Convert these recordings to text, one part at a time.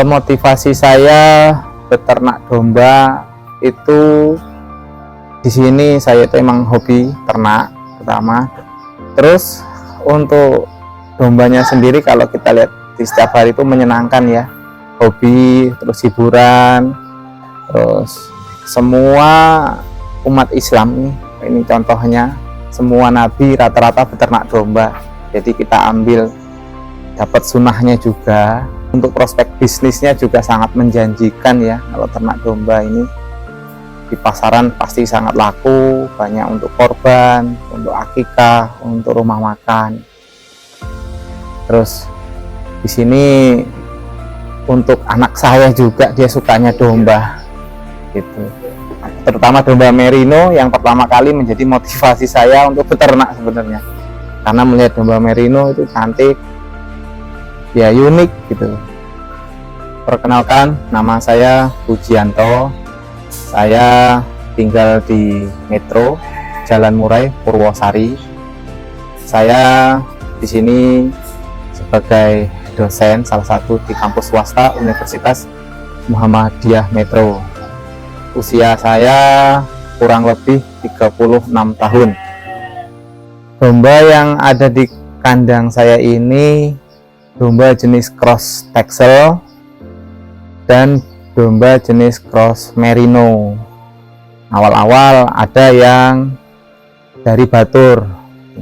Motivasi saya beternak domba itu, di sini saya itu emang hobi ternak pertama. Terus untuk dombanya sendiri kalau kita lihat di setiap hari itu menyenangkan ya, hobi, terus hiburan, terus semua umat Islam ini contohnya, semua nabi rata-rata beternak domba. Jadi kita ambil dapat sunnahnya juga. Untuk prospek bisnisnya juga sangat menjanjikan ya, kalau ternak domba ini di pasaran pasti sangat laku, banyak untuk korban, untuk akikah, untuk rumah makan. Terus di sini untuk anak saya juga, dia sukanya domba gitu, terutama domba merino yang pertama kali menjadi motivasi saya untuk beternak sebenarnya, karena melihat domba merino itu cantik ya, unik gitu. Perkenalkan, nama saya Pujianto. Saya tinggal di Metro Jalan Murai, Purwosari. Saya di sini sebagai dosen salah satu di kampus swasta Universitas Muhammadiyah Metro. Usia saya kurang lebih 36 tahun. Domba yang ada di kandang saya ini domba jenis cross Texel dan domba jenis cross merino. Awal-awal ada yang dari Batur,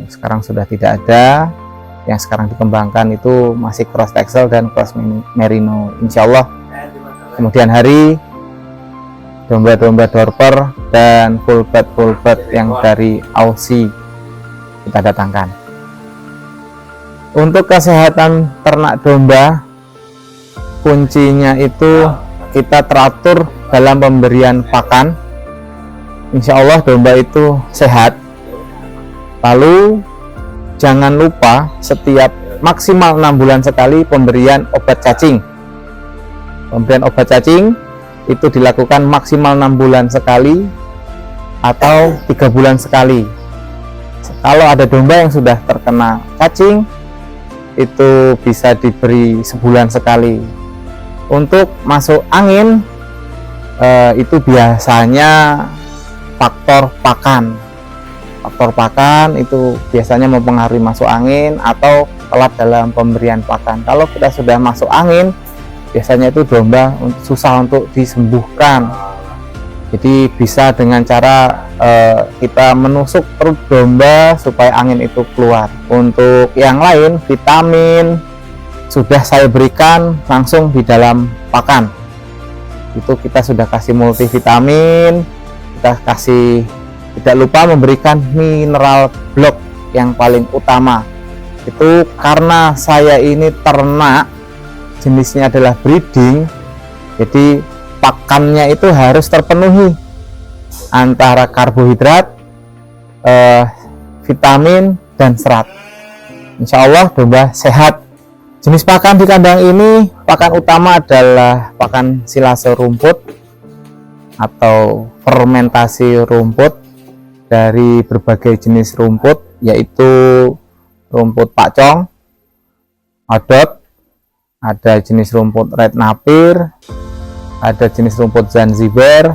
sekarang sudah tidak ada. Yang sekarang dikembangkan itu masih cross Texel dan cross merino. Insya Allah kemudian hari domba-domba Dorper dan full bed yang dari Aussie kita datangkan. Untuk kesehatan ternak domba, kuncinya itu kita teratur dalam pemberian pakan. Insya Allah domba itu sehat. Lalu jangan lupa setiap maksimal 6 bulan sekali pemberian obat cacing. Pemberian obat cacing itu dilakukan maksimal 6 bulan sekali atau 3 bulan sekali. Kalau ada domba yang sudah terkena cacing, itu bisa diberi sebulan sekali. Untuk masuk angin, itu biasanya faktor pakan. Faktor pakan itu biasanya mempengaruhi masuk angin atau telat dalam pemberian pakan. Kalau kita sudah masuk angin, biasanya itu domba susah untuk disembuhkan. Jadi bisa dengan cara kita menusuk perut domba supaya angin itu keluar. Untuk yang lain, vitamin sudah saya berikan langsung di dalam pakan. Itu kita sudah kasih multivitamin, kita kasih, tidak lupa memberikan mineral block yang paling utama. Itu karena saya ini ternak jenisnya adalah breeding, jadi pakannya itu harus terpenuhi antara karbohidrat, vitamin, dan serat. Insya Allah domba sehat. Jenis pakan di kandang ini, pakan utama adalah pakan silase rumput atau fermentasi rumput dari berbagai jenis rumput, yaitu rumput pakcong, odot, ada jenis rumput red napir, ada jenis rumput Zanzibar,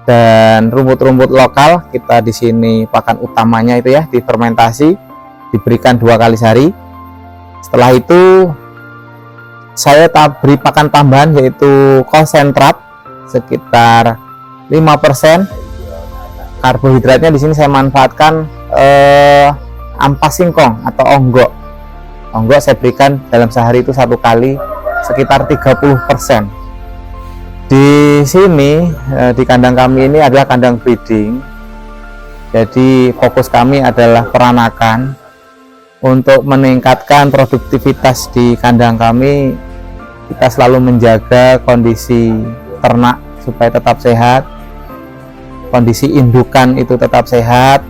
dan rumput-rumput lokal. Kita di sini pakan utamanya itu ya difermentasi, diberikan 2 kali sehari. Setelah itu saya beri pakan tambahan yaitu konsentrat sekitar 5%. Karbohidratnya di sini saya manfaatkan ampas singkong atau onggok. Onggok saya berikan dalam sehari itu 1 kali sekitar 30%. Di sini di kandang kami ini adalah kandang breeding. Jadi fokus kami adalah peranakan. Untuk meningkatkan produktivitas di kandang kami, kita selalu menjaga kondisi ternak supaya tetap sehat, kondisi indukan itu tetap sehat.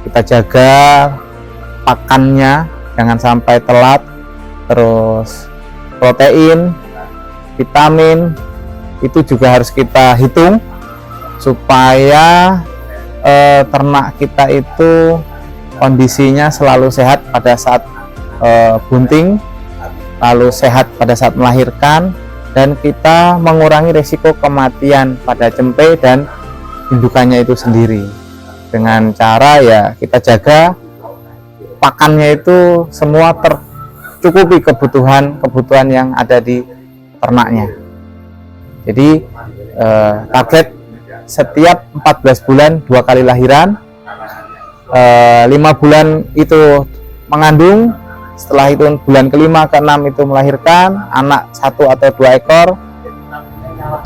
Kita jaga pakannya jangan sampai telat, terus protein, vitamin itu juga harus kita hitung supaya ternak kita itu kondisinya selalu sehat pada saat bunting lalu sehat pada saat melahirkan, dan kita mengurangi risiko kematian pada cempe dan indukannya itu sendiri dengan cara ya kita jaga pakannya itu semua tercukupi kebutuhan yang ada di ternaknya. Jadi target setiap 14 bulan 2 kali lahiran, 5 bulan itu mengandung, setelah itu bulan kelima ke-6 itu melahirkan anak 1 atau 2 ekor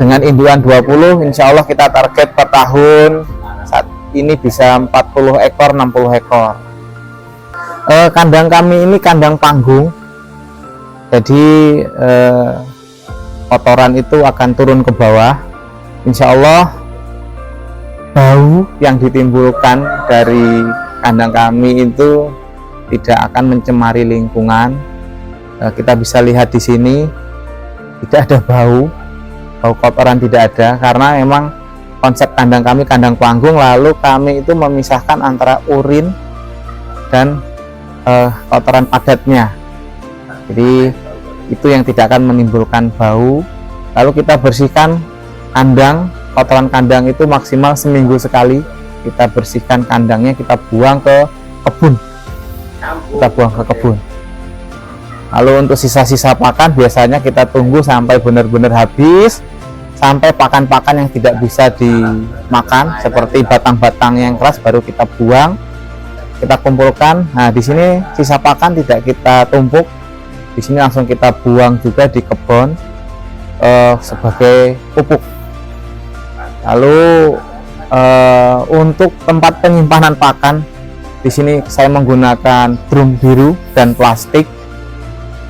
dengan indukan 20. Insya Allah kita target per tahun saat ini bisa 40 ekor 60 ekor. Kandang kami ini kandang panggung, jadi kotoran itu akan turun ke bawah. Insya Allah bau yang ditimbulkan dari kandang kami itu tidak akan mencemari lingkungan. Kita bisa lihat di sini tidak ada bau kotoran, tidak ada, karena memang konsep kandang kami kandang panggung, lalu kami itu memisahkan antara urin dan kotoran padatnya. Jadi itu yang tidak akan menimbulkan bau. Lalu kita bersihkan kandang, kotoran kandang itu maksimal seminggu sekali kita bersihkan kandangnya, kita buang ke kebun. Lalu untuk sisa-sisa pakan biasanya kita tunggu sampai benar-benar habis, sampai pakan-pakan yang tidak bisa dimakan seperti batang-batang yang keras baru kita buang, kita kumpulkan. Nah, di sini sisa pakan tidak kita tumpuk, di sini langsung kita buang juga di kebun sebagai pupuk. Lalu untuk tempat penyimpanan pakan, di sini saya menggunakan drum biru dan plastik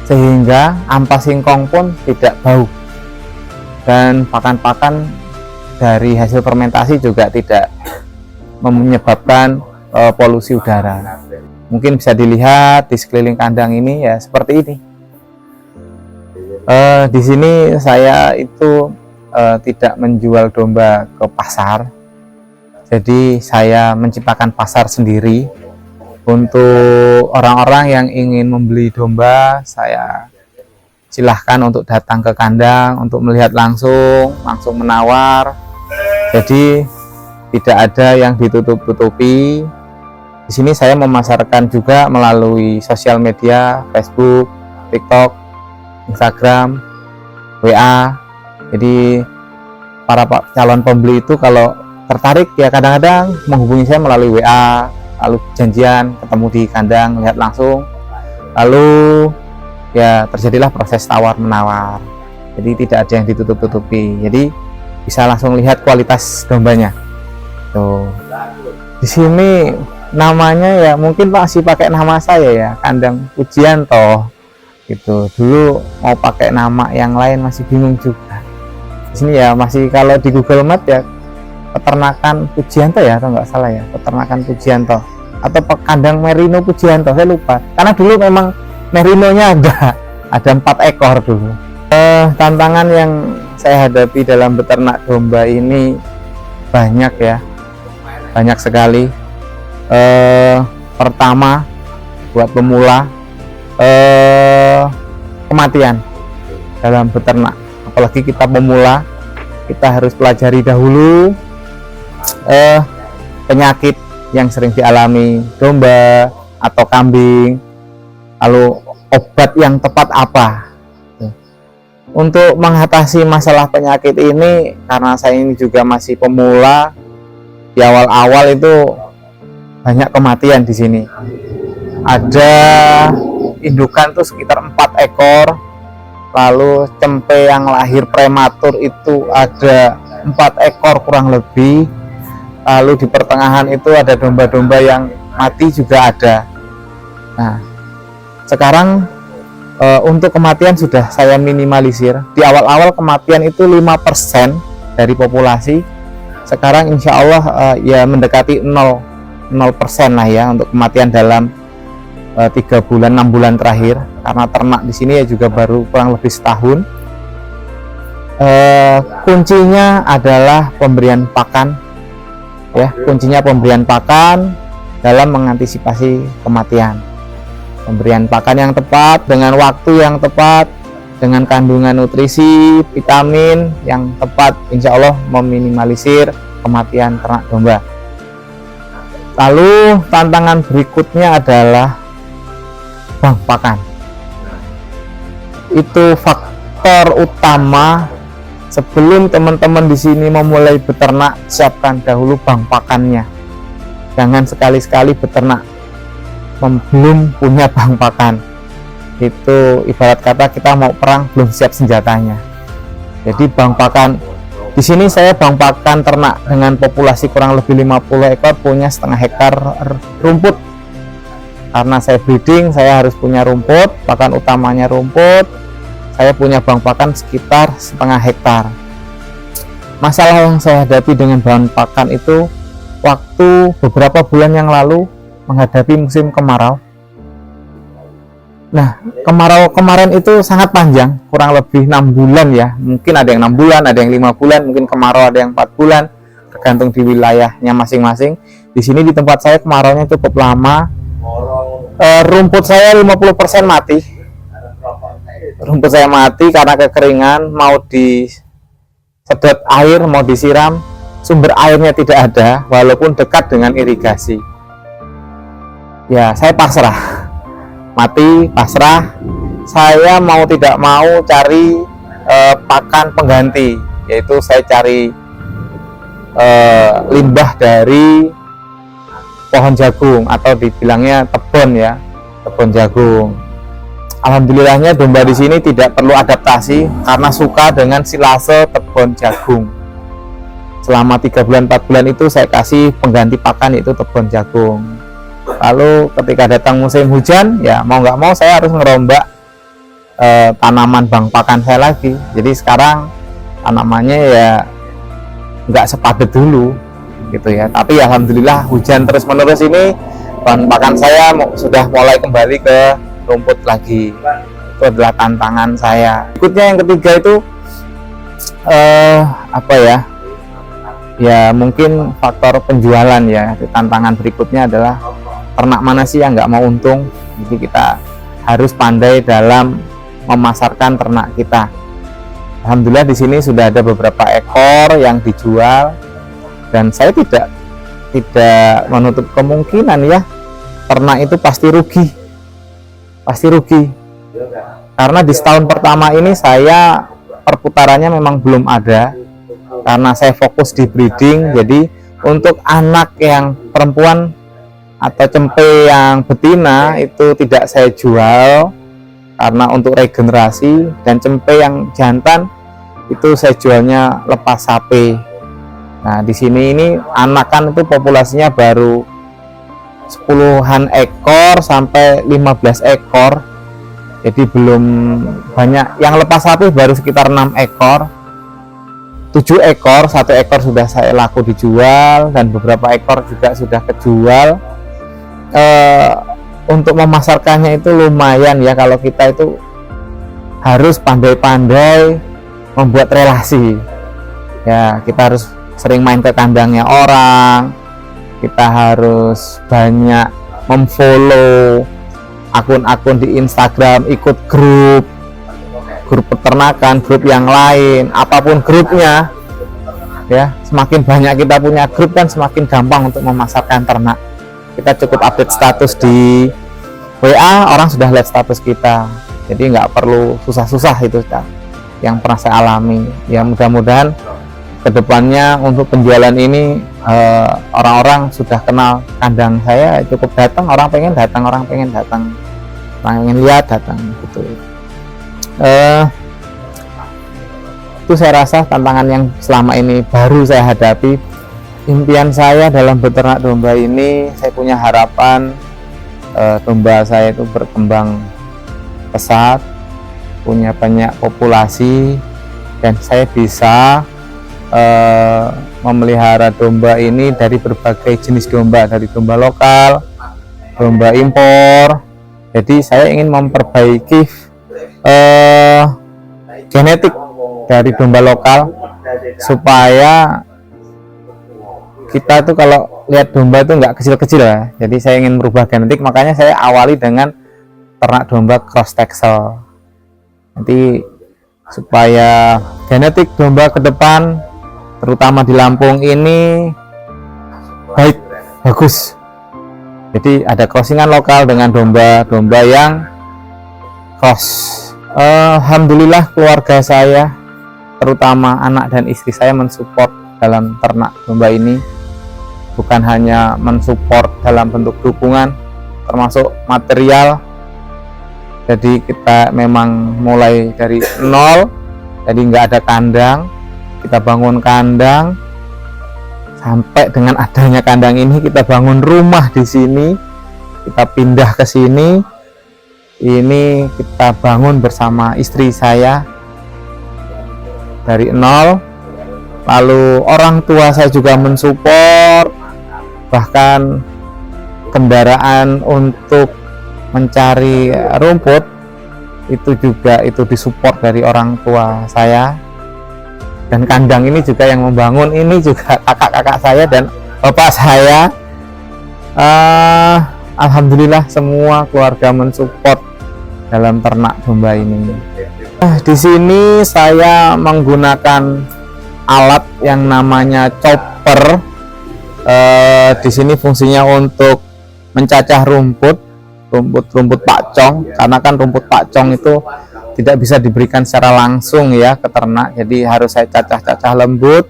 sehingga ampas singkong pun tidak bau, dan pakan-pakan dari hasil fermentasi juga tidak menyebabkan polusi udara. Mungkin bisa dilihat di sekeliling kandang ini ya seperti ini. Di sini saya itu tidak menjual domba ke pasar, jadi saya menciptakan pasar sendiri. Untuk orang-orang yang ingin membeli domba, saya silahkan untuk datang ke kandang untuk melihat langsung menawar. Jadi tidak ada yang ditutup-tutupi. Di sini saya memasarkan juga melalui sosial media, Facebook, TikTok, Instagram, WA. Jadi para calon pembeli itu kalau tertarik ya kadang-kadang menghubungi saya melalui WA, lalu janjian ketemu di kandang, lihat langsung, lalu ya terjadilah proses tawar menawar. Jadi tidak ada yang ditutup-tutupi, jadi bisa langsung lihat kualitas dombanya. Tuh, di sini namanya ya mungkin masih pakai nama saya ya, kandang Pujianto gitu. Dulu mau pakai nama yang lain masih bingung juga. Di sini ya masih, kalau di Google Map ya peternakan Pujianto ya, atau nggak salah ya, peternakan Pujianto atau kandang Merino Pujianto, saya lupa, karena dulu memang Merinonya ada 4 ekor dulu. Tantangan yang saya hadapi dalam beternak domba ini banyak ya, banyak sekali. Pertama buat pemula, kematian dalam beternak, apalagi kita pemula, kita harus pelajari dahulu penyakit yang sering dialami domba atau kambing, lalu obat yang tepat apa. Untuk mengatasi masalah penyakit ini, karena saya ini juga masih pemula, di awal-awal itu banyak kematian di sini. Ada indukan tuh sekitar 4 ekor, lalu cempe yang lahir prematur itu ada 4 ekor kurang lebih. Lalu di pertengahan itu ada domba-domba yang mati juga ada. Nah, sekarang untuk kematian sudah saya minimalisir. Di awal-awal kematian itu 5% dari populasi. Sekarang insya Allah ya mendekati 0% lah ya untuk kematian dalam 3 bulan 6 bulan terakhir, karena ternak di sini ya juga baru kurang lebih setahun. Kuncinya adalah pemberian pakan. Ya, kuncinya pemberian pakan dalam mengantisipasi kematian. Pemberian pakan yang tepat dengan waktu yang tepat, dengan kandungan nutrisi, vitamin yang tepat, insya Allah meminimalisir kematian ternak domba. Lalu tantangan berikutnya adalah bank pakan. Itu faktor utama sebelum teman-teman di sini memulai beternak, siapkan dahulu bank pakannya. Jangan sekali-sekali beternak belum punya bank pakan. Itu ibarat kata kita mau perang belum siap senjatanya. Jadi bank pakan di sini saya bank pakan ternak dengan populasi kurang lebih 50 ekor, punya setengah hektar rumput. Karena saya breeding, saya harus punya rumput, pakan utamanya rumput. Saya punya bank pakan sekitar setengah hektar. Masalah yang saya hadapi dengan bahan pakan itu waktu beberapa bulan yang lalu menghadapi musim kemarau. Nah, kemarau kemarin itu sangat panjang, kurang lebih 6 bulan ya. Mungkin ada yang 6 bulan, ada yang 5 bulan, mungkin kemarau ada yang 4 bulan, tergantung di wilayahnya masing-masing. Di sini di tempat saya kemaraunya cukup lama. Rumput saya 50% mati. Rumput saya mati karena kekeringan, mau disedot air, mau disiram, sumber airnya tidak ada, walaupun dekat dengan irigasi. Ya, saya pasrah, mati, pasrah. Saya mau tidak mau cari pakan pengganti, yaitu saya cari limbah dari pohon jagung atau dibilangnya tebon ya, tebon jagung. Alhamdulillahnya domba di sini tidak perlu adaptasi karena suka dengan silase tebon jagung. Selama 3 bulan 4 bulan itu saya kasih pengganti pakan, yaitu tebon jagung. Lalu ketika datang musim hujan, ya mau nggak mau saya harus ngerombak tanaman bank pakan saya lagi. Jadi sekarang tanamannya ya nggak sepadat dulu gitu ya. Tapi alhamdulillah hujan terus menerus ini, bahan pakan saya sudah mulai kembali ke rumput lagi. Itu adalah tantangan saya. Berikutnya yang ketiga itu apa ya? Ya mungkin faktor penjualan ya. Tantangan berikutnya adalah ternak mana sih yang nggak mau untung. Jadi kita harus pandai dalam memasarkan ternak kita. Alhamdulillah di sini sudah ada beberapa ekor yang dijual, dan saya tidak menutup kemungkinan ya ternak itu pasti rugi karena di setahun pertama ini saya perputarannya memang belum ada karena saya fokus di breeding. Jadi untuk anak yang perempuan atau cempe yang betina itu tidak saya jual karena untuk regenerasi, dan cempe yang jantan itu saya jualnya lepas sapi. Nah di sini ini anakan itu populasinya baru 10-an ekor sampai 15 ekor, jadi belum banyak. Yang lepas sapi baru sekitar 6 ekor, 7 ekor, 1 ekor sudah saya laku dijual, dan beberapa ekor juga sudah kejual. Untuk memasarkannya itu lumayan ya, kalau kita itu harus pandai-pandai membuat relasi ya. Kita harus sering main ke kandangnya orang, kita harus banyak memfollow akun-akun di Instagram, ikut grup peternakan, grup yang lain, apapun grupnya ya. Semakin banyak kita punya grup kan semakin gampang untuk memasarkan ternak. Kita cukup update status di WA, orang sudah lihat status kita, jadi nggak perlu susah-susah. Itu yang pernah saya alami ya. Mudah-mudahan kedepannya untuk penjualan ini orang-orang sudah kenal kandang saya, cukup datang, orang pengen datang, orang pengen lihat, datang gitu. Itu saya rasa tantangan yang selama ini baru saya hadapi. Impian saya dalam beternak domba ini, saya punya harapan domba saya itu berkembang pesat, punya banyak populasi, dan saya bisa memelihara domba ini dari berbagai jenis domba, dari domba lokal, domba impor. Jadi saya ingin memperbaiki genetik dari domba lokal supaya kita tuh kalau lihat domba itu nggak kecil-kecil ya. Jadi saya ingin merubah genetik, makanya saya awali dengan ternak domba cross Texel. Nanti supaya genetik domba ke depan, terutama di Lampung ini bagus. Jadi ada crossingan lokal dengan domba-domba yang cross. Alhamdulillah keluarga saya, terutama anak dan istri saya, mensupport dalam ternak domba ini. Bukan hanya mensupport dalam bentuk dukungan, termasuk material. Jadi kita memang mulai dari nol, jadi nggak ada kandang, kita bangun kandang. Sampai dengan adanya kandang ini, kita bangun rumah di sini, kita pindah ke sini. Ini kita bangun bersama istri saya dari nol. Lalu orang tua saya juga mensupport, bahkan kendaraan untuk mencari rumput itu disupport dari orang tua saya. Dan kandang ini juga yang membangun, ini juga kakak-kakak saya dan bapak saya. Alhamdulillah semua keluarga mensupport dalam ternak domba ini. Di sini saya menggunakan alat yang namanya chopper. Di sini fungsinya untuk mencacah rumput pakcong, karena kan rumput pakcong itu tidak bisa diberikan secara langsung ya ke ternak, jadi harus saya cacah-cacah lembut.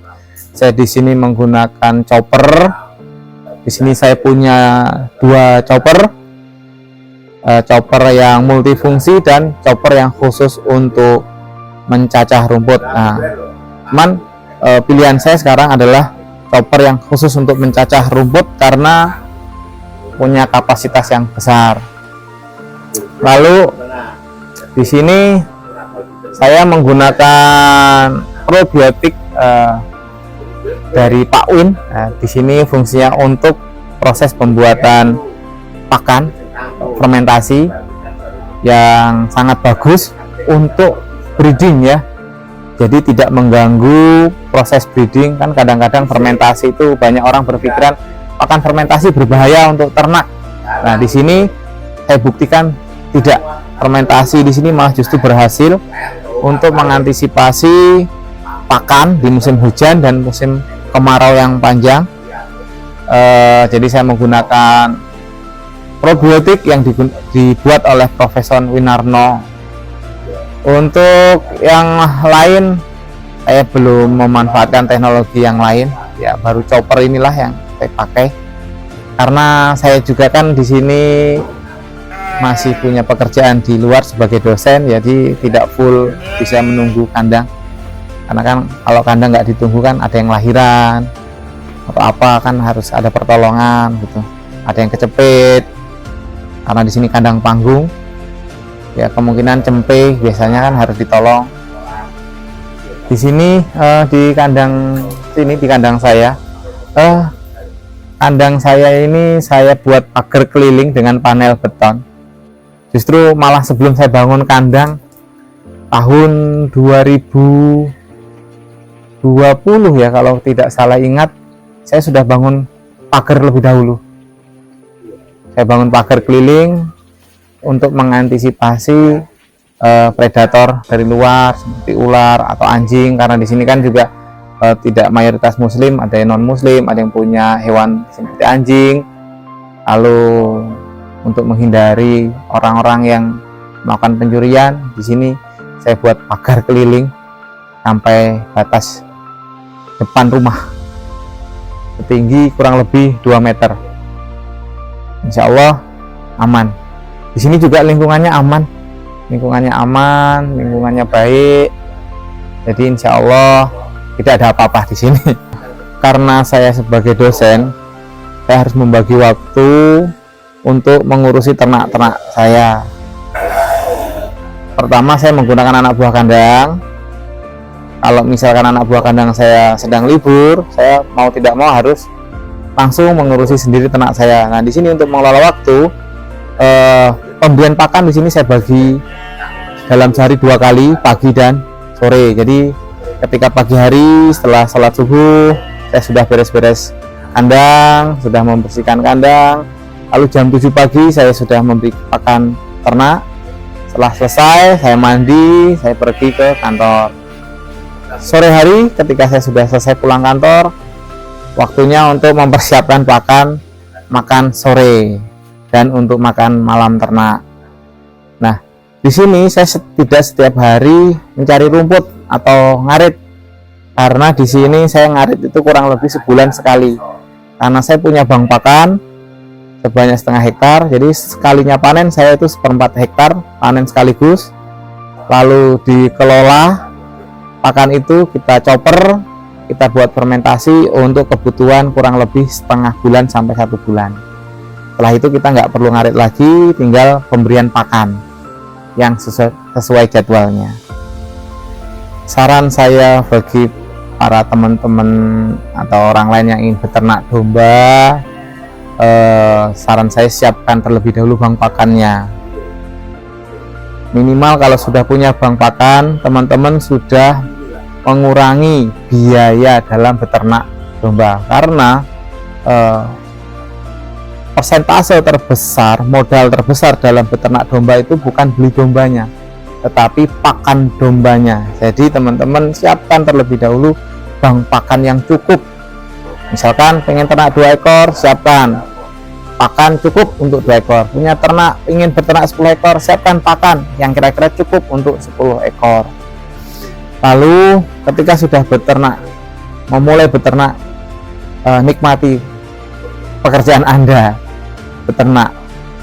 Saya di sini menggunakan chopper. Di sini saya punya 2 chopper, chopper yang multifungsi dan chopper yang khusus untuk mencacah rumput. Nah, pilihan saya sekarang adalah chopper yang khusus untuk mencacah rumput karena punya kapasitas yang besar. Lalu di sini saya menggunakan probiotik dari Pak Win. Di sini fungsinya untuk proses pembuatan pakan fermentasi yang sangat bagus untuk breeding ya. Jadi tidak mengganggu proses breeding. Kan kadang-kadang fermentasi itu banyak orang berpikiran pakan fermentasi berbahaya untuk ternak. Nah, di sini saya buktikan tidak. Fermentasi di sini malah justru berhasil untuk mengantisipasi pakan di musim hujan dan musim kemarau yang panjang. Jadi saya menggunakan probiotik yang dibuat oleh Profesor Winarno. Untuk yang lain saya belum memanfaatkan teknologi yang lain ya, baru chopper inilah yang saya pakai karena saya juga kan di sini masih punya pekerjaan di luar sebagai dosen, jadi tidak full bisa menunggu kandang, karena kan kalau kandang nggak ditunggu kan ada yang lahiran atau apa, kan harus ada pertolongan gitu, ada yang kecepit karena di sini kandang panggung ya, kemungkinan cempe biasanya kan harus ditolong. Di sini di kandang saya, kandang saya ini saya buat pagar keliling dengan panel beton. Justru malah sebelum saya bangun kandang tahun 2020 ya, kalau tidak salah ingat, saya sudah bangun pagar lebih dahulu. Saya bangun pagar keliling untuk mengantisipasi predator dari luar seperti ular atau anjing, karena di sini kan juga tidak mayoritas muslim, ada yang non muslim, ada yang punya hewan seperti anjing. Lalu untuk menghindari orang-orang yang melakukan pencurian, di sini saya buat pagar keliling sampai batas depan rumah, setinggi kurang lebih 2 meter. Insya Allah aman. Di sini juga lingkungannya aman, lingkungannya baik. Jadi insya Allah tidak ada apa-apa di sini. Karena saya sebagai dosen, saya harus membagi waktu untuk mengurusi ternak-ternak saya. Pertama, saya menggunakan anak buah kandang. Kalau misalkan anak buah kandang saya sedang libur, saya mau tidak mau harus langsung mengurusi sendiri ternak saya. Nah, di sini untuk mengelola waktu, pemberian pakan di sini saya bagi dalam sehari 2 kali, pagi dan sore. Jadi ketika pagi hari setelah sholat subuh, saya sudah beres-beres kandang, sudah membersihkan kandang. Lalu jam 7 pagi saya sudah memberi pakan ternak. Setelah selesai, saya mandi, saya pergi ke kantor. Sore hari ketika saya sudah selesai pulang kantor, waktunya untuk mempersiapkan pakan makan sore dan untuk makan malam ternak. Nah, di sini saya tidak setiap hari mencari rumput atau ngarit, karena di sini saya ngarit itu kurang lebih sebulan sekali. Karena saya punya bank pakan sebanyak 1/2 hektar, jadi sekalinya panen saya itu 1/4 hektar panen sekaligus. Lalu dikelola pakan itu, kita chopper, kita buat fermentasi untuk kebutuhan kurang lebih setengah bulan sampai 1 bulan. Setelah itu kita nggak perlu ngarit lagi, tinggal pemberian pakan yang sesuai jadwalnya. Saran saya bagi para teman-teman atau orang lain yang ingin beternak domba, saran saya siapkan terlebih dahulu bank pakannya. Minimal kalau sudah punya bank pakan, teman-teman sudah mengurangi biaya dalam beternak domba, karena persentase terbesar, modal terbesar dalam beternak domba itu bukan beli dombanya, tetapi pakan dombanya. Jadi teman-teman siapkan terlebih dahulu bank pakan yang cukup. Misalkan pengen ternak 2 ekor, siapkan pakan cukup untuk 2 ekor. Punya ternak ingin beternak 10 ekor, siapkan pakan yang kira-kira cukup untuk 10 ekor. Lalu ketika sudah beternak, memulai beternak, nikmati pekerjaan Anda beternak.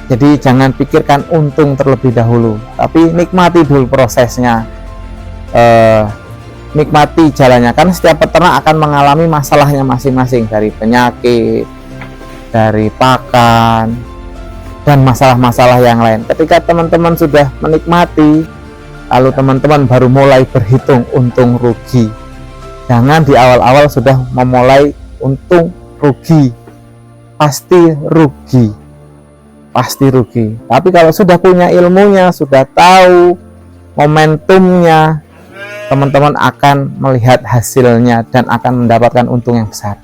Jadi jangan pikirkan untung terlebih dahulu, tapi nikmati dulu prosesnya, nikmati jalannya. Karena setiap peternak akan mengalami masalahnya masing-masing, dari penyakit, dari pakan, dan masalah-masalah yang lain. Ketika teman-teman sudah menikmati, lalu teman-teman baru mulai berhitung untung rugi. Jangan di awal-awal sudah memulai untung rugi, pasti rugi, pasti rugi. Tapi kalau sudah punya ilmunya, sudah tahu momentumnya, teman-teman akan melihat hasilnya dan akan mendapatkan untung yang besar.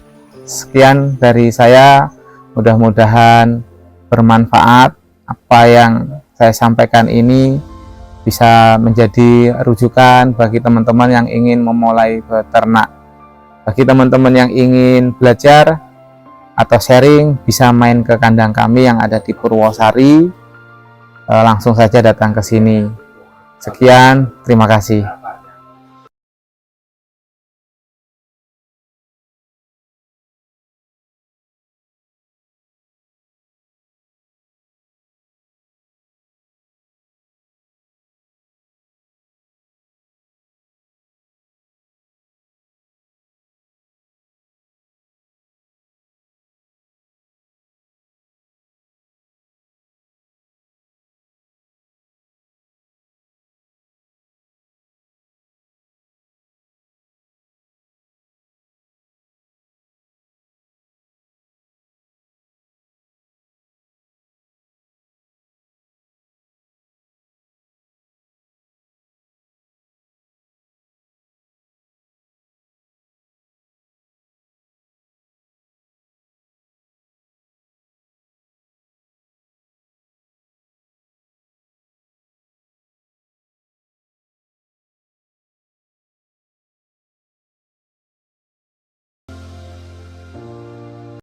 Sekian dari saya, mudah-mudahan bermanfaat. Apa yang saya sampaikan ini bisa menjadi rujukan bagi teman-teman yang ingin memulai beternak. Bagi teman-teman yang ingin belajar atau sharing, bisa main ke kandang kami yang ada di Purwosari. Langsung saja datang ke sini. Sekian, terima kasih.